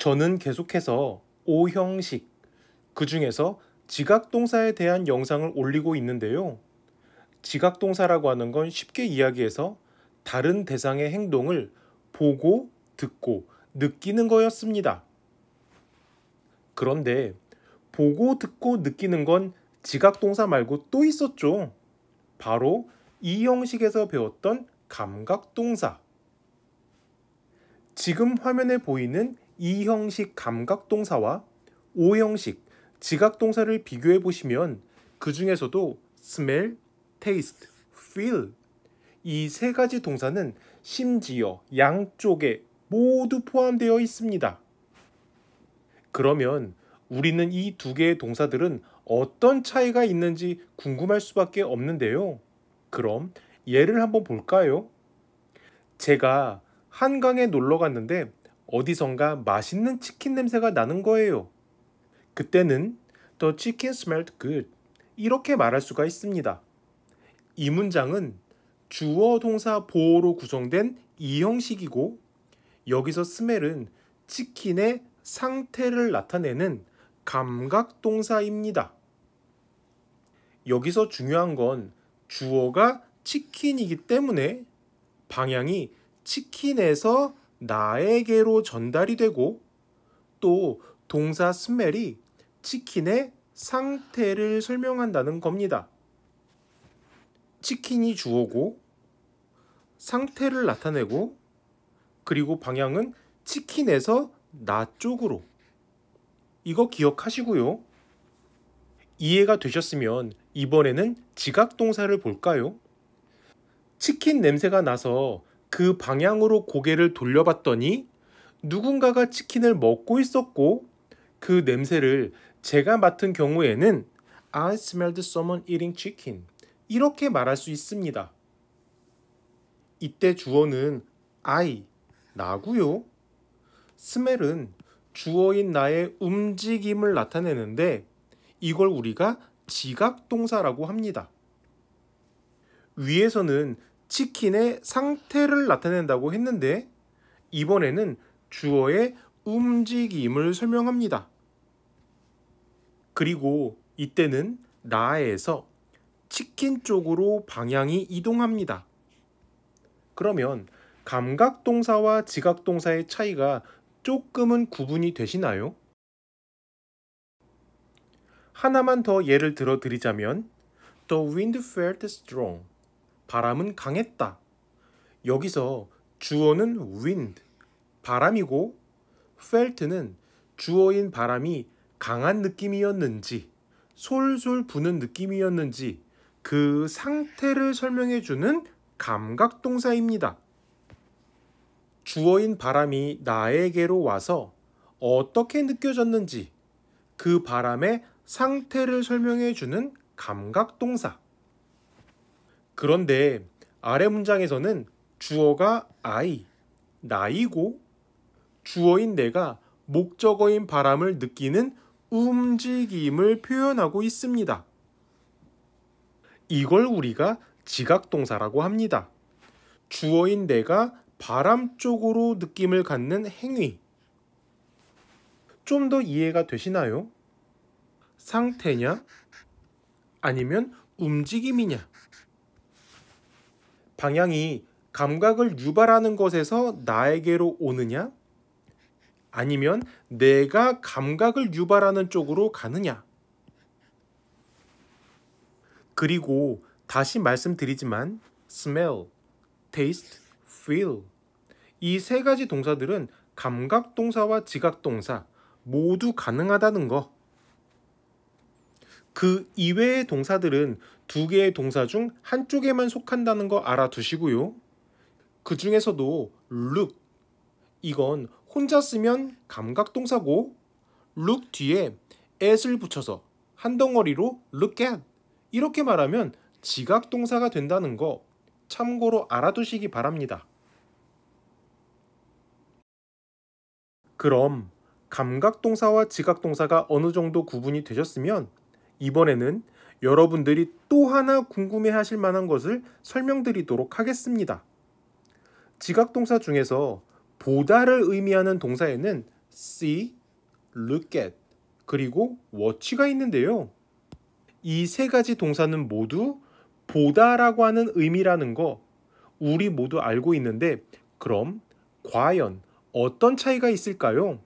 저는 계속해서 오형식, 그 중에서 지각동사에 대한 영상을 올리고 있는데요. 지각동사라고 하는 건 쉽게 이야기해서 다른 대상의 행동을 보고, 듣고, 느끼는 거였습니다. 그런데 보고, 듣고, 느끼는 건 지각동사 말고 또 있었죠. 바로 이 형식에서 배웠던 감각동사. 지금 화면에 보이는 이 형식 감각동사와 오 형식 지각동사를 비교해 보시면 그 중에서도 smell, taste, feel 이 세 가지 동사는 심지어 양쪽에 모두 포함되어 있습니다. 그러면 우리는 이 두 개의 동사들은 어떤 차이가 있는지 궁금할 수밖에 없는데요. 그럼 예를 한번 볼까요? 제가 한강에 놀러 갔는데 어디선가 맛있는 치킨 냄새가 나는 거예요. 그때는 The chicken smelled good 이렇게 말할 수가 있습니다. 이 문장은 주어 동사 보어로 구성된 이 형식이고 여기서 smell은 치킨의 상태를 나타내는 감각 동사입니다. 여기서 중요한 건 주어가 치킨이기 때문에 방향이 치킨에서 나에게로 전달이 되고 또 동사 smell이 치킨의 상태를 설명한다는 겁니다. 치킨이 주어고 상태를 나타내고 그리고 방향은 치킨에서 나 쪽으로. 이거 기억하시고요. 이해가 되셨으면 이번에는 지각동사를 볼까요? 치킨 냄새가 나서 그 방향으로 고개를 돌려봤더니 누군가가 치킨을 먹고 있었고 그 냄새를 제가 맡은 경우에는 I smelled someone eating chicken 이렇게 말할 수 있습니다. 이때 주어는 I, 나고요. smell은 주어인 나의 움직임을 나타내는데 이걸 우리가 지각동사라고 합니다. 위에서는 치킨의 상태를 나타낸다고 했는데 이번에는 주어의 움직임을 설명합니다. 그리고 이때는 나에서 치킨 쪽으로 방향이 이동합니다. 그러면 감각동사와 지각동사의 차이가 조금은 구분이 되시나요? 하나만 더 예를 들어 드리자면 The wind felt strong. 바람은 강했다. 여기서 주어는 wind, 바람이고 felt는 주어인 바람이 강한 느낌이었는지 솔솔 부는 느낌이었는지 그 상태를 설명해주는 감각동사입니다. 주어인 바람이 나에게로 와서 어떻게 느껴졌는지 그 바람의 상태를 설명해주는 감각동사. 그런데 아래 문장에서는 주어가 I, 나이고 주어인 내가 목적어인 바람을 느끼는 움직임을 표현하고 있습니다. 이걸 우리가 지각동사라고 합니다. 주어인 내가 바람 쪽으로 느낌을 갖는 행위. 좀 더 이해가 되시나요? 상태냐? 아니면 움직임이냐? 방향이 감각을 유발하는 것에서 나에게로 오느냐? 아니면 내가 감각을 유발하는 쪽으로 가느냐? 그리고 다시 말씀드리지만 smell, taste, feel 이 세 가지 동사들은 감각동사와 지각동사 모두 가능하다는 거. 그 이외의 동사들은 두 개의 동사 중 한쪽에만 속한다는 거 알아두시고요. 그 중에서도 look 이건 혼자 쓰면 감각동사고 look 뒤에 at을 붙여서 한 덩어리로 look at 이렇게 말하면 지각동사가 된다는 거 참고로 알아두시기 바랍니다. 그럼 감각동사와 지각동사가 어느 정도 구분이 되셨으면 이번에는 여러분들이 또 하나 궁금해하실 만한 것을 설명드리도록 하겠습니다. 지각동사 중에서 보다를 의미하는 동사에는 see, look at, 그리고 watch가 있는데요. 이 세 가지 동사는 모두 보다라고 하는 의미라는 거 우리 모두 알고 있는데 그럼 과연 어떤 차이가 있을까요?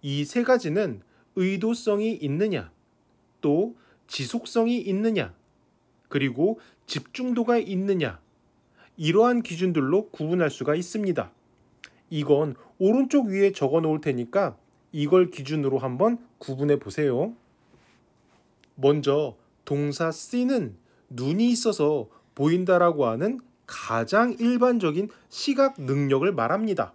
이 세 가지는 의도성이 있느냐, 또 지속성이 있느냐, 그리고 집중도가 있느냐, 이러한 기준들로 구분할 수가 있습니다. 이건 오른쪽 위에 적어 놓을 테니까 이걸 기준으로 한번 구분해 보세요. 먼저 동사 see는 눈이 있어서 보인다라고 하는 가장 일반적인 시각 능력을 말합니다.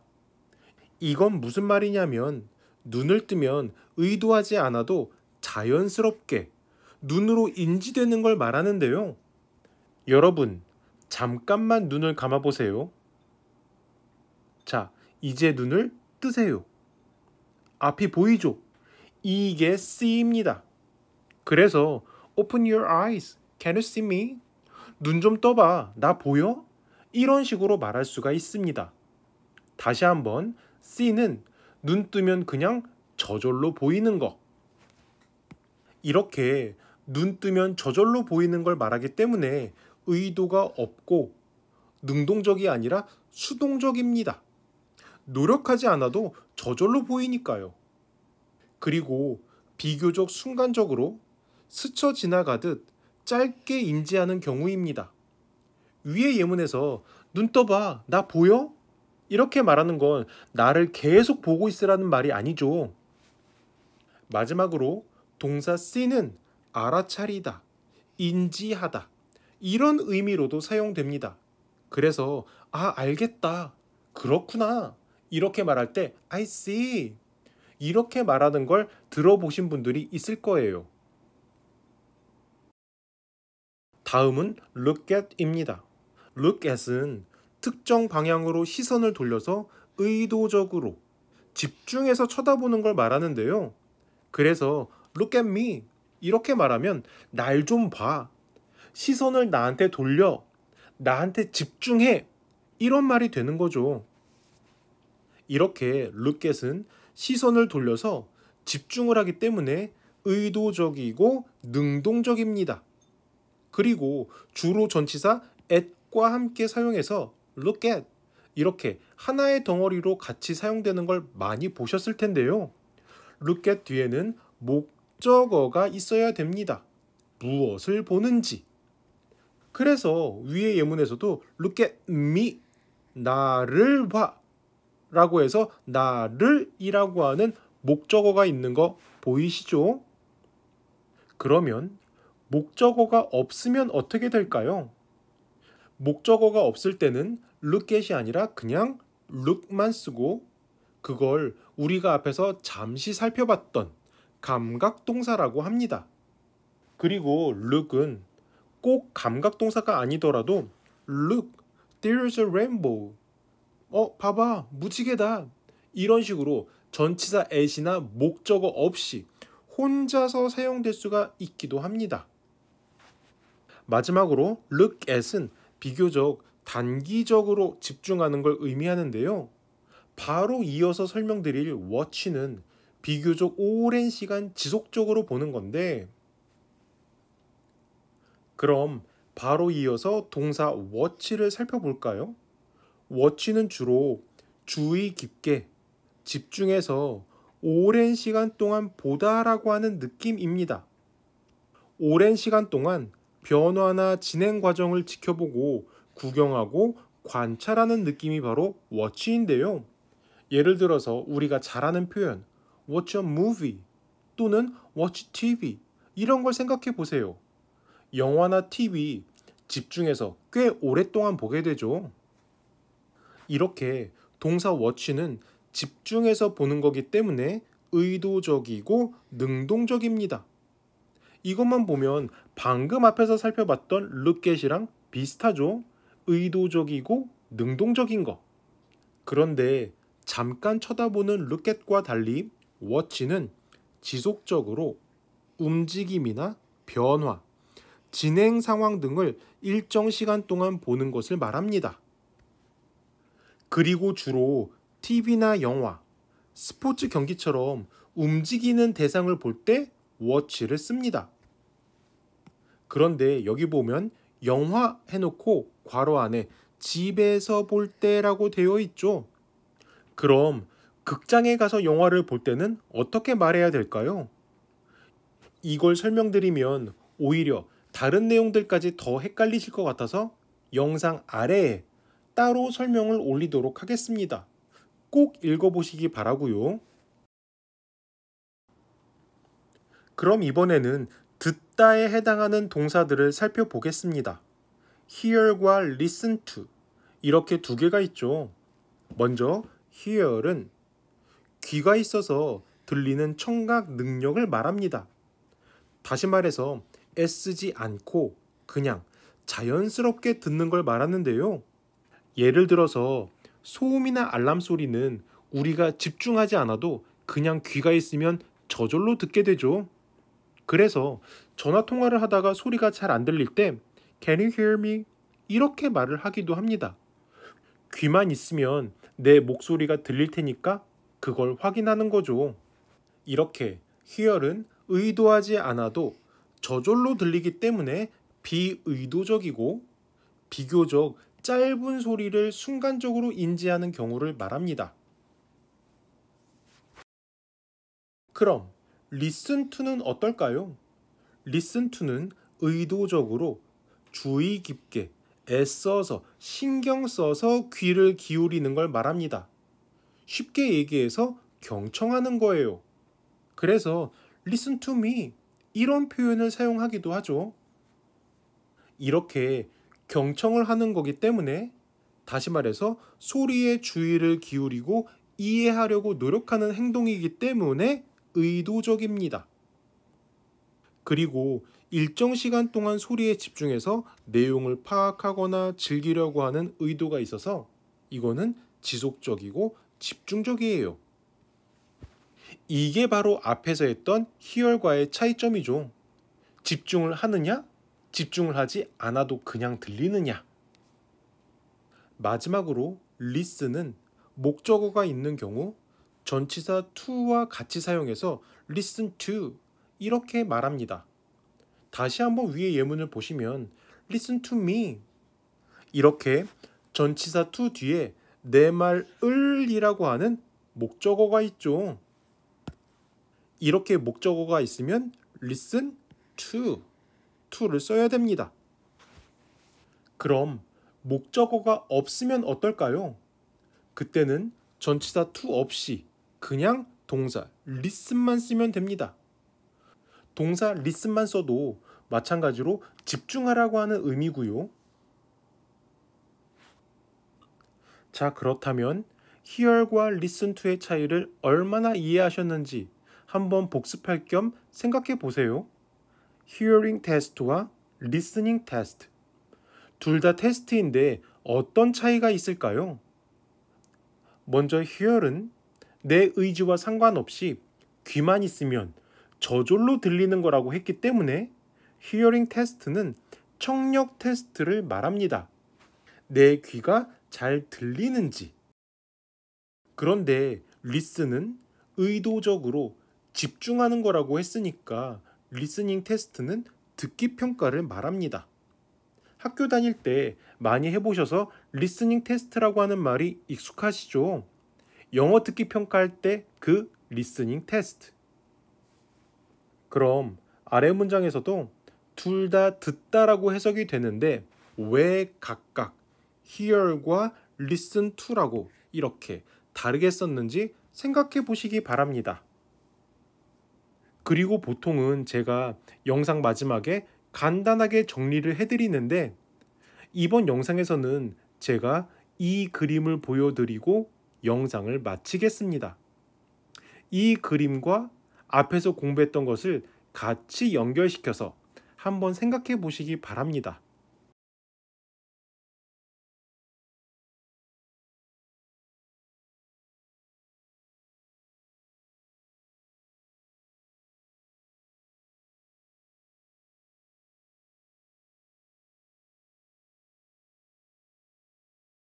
이건 무슨 말이냐면 눈을 뜨면 의도하지 않아도 자연스럽게 눈으로 인지되는 걸 말하는데요. 여러분, 잠깐만 눈을 감아 보세요. 자, 이제 눈을 뜨세요. 앞이 보이죠? 이게 see입니다. 그래서 open your eyes. Can you see me? 눈 좀 떠봐. 나 보여? 이런 식으로 말할 수가 있습니다. 다시 한번 see는 눈 뜨면 그냥 저절로 보이는 거. 이렇게 눈 뜨면 저절로 보이는 걸 말하기 때문에 의도가 없고 능동적이 아니라 수동적입니다. 노력하지 않아도 저절로 보이니까요. 그리고 비교적 순간적으로 스쳐 지나가듯 짧게 인지하는 경우입니다. 위의 예문에서 눈 떠봐, 나 보여? 이렇게 말하는 건 나를 계속 보고 있으라는 말이 아니죠. 마지막으로 동사 see는 알아차리다, 인지하다 이런 의미로도 사용됩니다. 그래서 알겠다, 그렇구나 이렇게 말할 때 I see 이렇게 말하는 걸 들어보신 분들이 있을 거예요. 다음은 look at입니다. look at은 특정 방향으로 시선을 돌려서 의도적으로 집중해서 쳐다보는 걸 말하는데요. 그래서 look at me 이렇게 말하면 날 좀 봐. 시선을 나한테 돌려. 나한테 집중해. 이런 말이 되는 거죠. 이렇게 look at은 시선을 돌려서 집중을 하기 때문에 의도적이고 능동적입니다. 그리고 주로 전치사 at과 함께 사용해서 look at 이렇게 하나의 덩어리로 같이 사용되는 걸 많이 보셨을 텐데요. look at 뒤에는 목적어가 있어야 됩니다. 무엇을 보는지. 그래서 위의 예문에서도 look at me 나를 봐 라고 해서 나를 이라고 하는 목적어가 있는 거 보이시죠? 그러면 목적어가 없으면 어떻게 될까요? 목적어가 없을 때는 look at이 아니라 그냥 look만 쓰고 그걸 우리가 앞에서 잠시 살펴봤던 감각동사라고 합니다. 그리고 look은 꼭 감각동사가 아니더라도 look, there's a rainbow. 봐봐, 무지개다. 이런 식으로 전치사 at이나 목적어 없이 혼자서 사용될 수가 있기도 합니다. 마지막으로 look at은 비교적 단기적으로 집중하는 걸 의미하는데요. 바로 이어서 설명드릴 watch는 비교적 오랜 시간 지속적으로 보는 건데 그럼 바로 이어서 동사 watch를 살펴볼까요? watch는 주로 주의 깊게 집중해서 오랜 시간 동안 보다라고 하는 느낌입니다. 오랜 시간 동안 변화나 진행 과정을 지켜보고 구경하고 관찰하는 느낌이 바로 watch인데요. 예를 들어서 우리가 잘 아는 표현 watch a movie 또는 watch TV 이런 걸 생각해 보세요. 영화나 TV 집중해서 꽤 오랫동안 보게 되죠. 이렇게 동사 watch는 집중해서 보는 거기 때문에 의도적이고 능동적입니다. 이것만 보면 방금 앞에서 살펴봤던 look at이랑 비슷하죠? 의도적이고 능동적인 거. 그런데 잠깐 쳐다보는 look at과 달리 watch는 지속적으로 움직임이나 변화, 진행 상황 등을 일정 시간 동안 보는 것을 말합니다. 그리고 주로 TV나 영화, 스포츠 경기처럼 움직이는 대상을 볼 때 watch를 씁니다. 그런데 여기 보면 영화 해놓고 괄호 안에 집에서 볼 때라고 되어 있죠. 그럼 극장에 가서 영화를 볼 때는 어떻게 말해야 될까요? 이걸 설명드리면 오히려 다른 내용들까지 더 헷갈리실 것 같아서 영상 아래에 따로 설명을 올리도록 하겠습니다. 꼭 읽어보시기 바라고요. 그럼 이번에는 듣다에 해당하는 동사들을 살펴보겠습니다. hear과 listen to 이렇게 두 개가 있죠. 먼저 hear은 귀가 있어서 들리는 청각 능력을 말합니다. 다시 말해서 애쓰지 않고 그냥 자연스럽게 듣는 걸 말하는데요. 예를 들어서 소음이나 알람 소리는 우리가 집중하지 않아도 그냥 귀가 있으면 저절로 듣게 되죠. 그래서 전화 통화를 하다가 소리가 잘 안 들릴 때 Can you hear me? 이렇게 말을 하기도 합니다. 귀만 있으면 내 목소리가 들릴 테니까 그걸 확인하는 거죠. 이렇게 hear은 의도하지 않아도 저절로 들리기 때문에 비의도적이고 비교적 짧은 소리를 순간적으로 인지하는 경우를 말합니다. 그럼 listen to는 어떨까요? listen to는 의도적으로 주의 깊게 애써서 신경 써서 귀를 기울이는 걸 말합니다. 쉽게 얘기해서 경청하는 거예요. 그래서 listen to me 이런 표현을 사용하기도 하죠. 이렇게 경청을 하는 거기 때문에 다시 말해서 소리에 주의를 기울이고 이해하려고 노력하는 행동이기 때문에 의도적입니다. 그리고 일정 시간 동안 소리에 집중해서 내용을 파악하거나 즐기려고 하는 의도가 있어서 이거는 지속적이고 집중적이에요. 이게 바로 앞에서 했던 hear과의 차이점이죠. 집중을 하느냐? 집중을 하지 않아도 그냥 들리느냐? 마지막으로 listen은 목적어가 있는 경우 전치사 to와 같이 사용해서 listen to 이렇게 말합니다. 다시 한번 위의 예문을 보시면 listen to me 이렇게 전치사 to 뒤에 내 말을 이라고 하는 목적어가 있죠. 이렇게 목적어가 있으면 listen to를 써야 됩니다. 그럼 목적어가 없으면 어떨까요? 그때는 전치사 to 없이 그냥 동사 listen만 쓰면 됩니다. 동사 listen만 써도 마찬가지로 집중하라고 하는 의미고요. 자, 그렇다면 hear과 listen to의 차이를 얼마나 이해하셨는지 한번 복습할 겸 생각해 보세요. hearing test와 listening test 둘 다 테스트인데 어떤 차이가 있을까요? 먼저 hear은 내 의지와 상관없이 귀만 있으면 저절로 들리는 거라고 했기 때문에 hearing test는 청력 테스트를 말합니다. 내 귀가 잘 들리는지. 그런데 listen은 의도적으로 집중하는 거라고 했으니까 listening test는 듣기 평가를 말합니다. 학교 다닐 때 많이 해보셔서 listening test라고 하는 말이 익숙하시죠? 영어 듣기 평가할 때 그 listening test. 그럼 아래 문장에서도 둘 다 듣다라고 해석이 되는데 왜 각각 hear과 listen to라고 이렇게 다르게 썼는지 생각해 보시기 바랍니다. 그리고 보통은 제가 영상 마지막에 간단하게 정리를 해드리는데 이번 영상에서는 제가 이 그림을 보여드리고 영상을 마치겠습니다. 이 그림과 앞에서 공부했던 것을 같이 연결시켜서 한번 생각해 보시기 바랍니다.